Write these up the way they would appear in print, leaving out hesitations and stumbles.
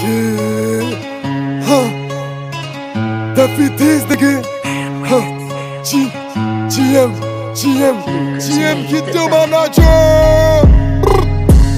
Yeah, huh. The fit is the game, huh. GM, get your manager.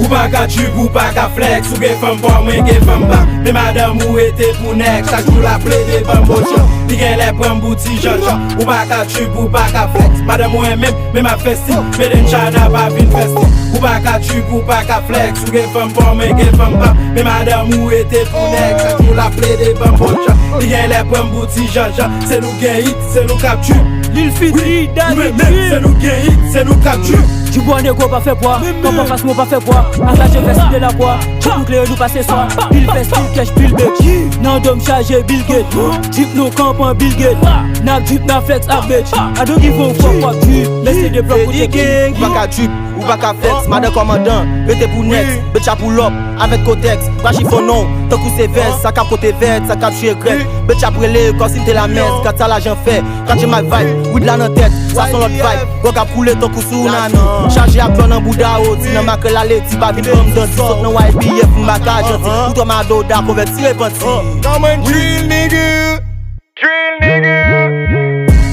Ou pa ka tube, ou pa ka flex. Ou gen femme pour moi, gen femme pas. Mais madame ou était pour next. Chaque jour la plaie des bambouchons. Li gen les pren bouti Jean-Jean. Ou pa ka tube, ou pa ka flex. Madame ou même ma festi. Mais den chana pa vin festi. Ou pa ka tube, ou pa ka flex. Ou gen femme pour moi, gen femme pas. Mais madame ou était pour next. Chaque jour la plaie des bambouchons. Li gen les pren bouti Jean-Jean. C'est nous gen hit, c'est nous cap tube. Lil Fidri, Daddy Dream. C'est nous gen hit, c'est nous cap tube. Du bois négo pas fait poids, comme en face moi pas fait poids. Engagé veste de la bois, tu bouclé nous passer soir. Bill fest, Bill cash, Bill bitch. Nan dom chargé Bill Gates. Jeep nous campant Bill Gates. Nap Jeep na flex a bitch. I don't give a fuck what you. Laissez des blocs pour tes gang. Ou pas qu'à Jeep, ou pas qu'à flex. Madame commandant, rete pour next. Bitch a pull up, avec Cotex. Pas chiffonnon, tant que c'est veste. Ça cap côté vert, ça cap chez grec. Bitch a brûlé, quand c'était la messe. Quand ça l'argent fait, quand j'ai ma vibe. Ou de la dans tête, ça son l'autre vibe. Quand qu'a poulé, tant que sous nami. Chargé à plan en Bouddha haut, si nan ma que la leti, pas vite comme dans saute dans YBF, ma cage gentil. Ou toi ma doda, converti repenti. Come on, drill nigga.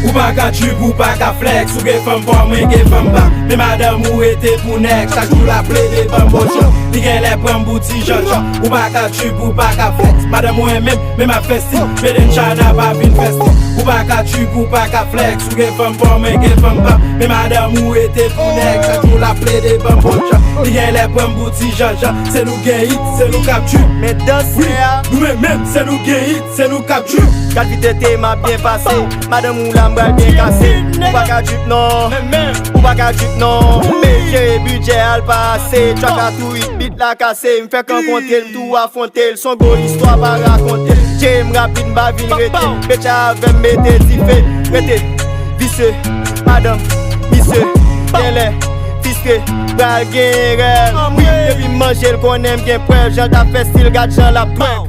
Ou pa ka tube, ou pa ka flex. Ou gen femme pour moi, gen femme pas. Mais madame ou était pour next. Chaque jour la plaie des bambouchons. Li gen les pren bouti Jean-Jean. Ou pa ka tube, ou pa ka flex. Madame ou même ma festi. Mais den chana pa vin festi. Ou pa ka tube, ou pa ka flex. Ou gen femme pour moi, gen femme pas. Mais madame ou était pour next. Chaque jour la plaie des bambouchons. Li gen les pren bouti Jean-Jean. C'est nous gen hit, c'est nous cap tube. Mais dans Nous même, c'est nous gen hit, c'est nous cap tube. Calvité m'a bien passé, madame ou la m'bral bien cassé. Ou pas qu'à Jeep non, ou pas qu'à Jeep non. Mais j'ai budget à le passer, track à tout it, beat la cassé. M'fait qu'en compter tout affronter, son go histoire pas raconter. J'ai m'rapide m'ba vin rete, bitch avec m'mette diffé. Rete, visseux, madame, monsieur, délai, fisqué, bral gen rêve. Oui, depuis manger le qu'on aime bien preuve, j'en t'a fait style, gâte j'en la preuve.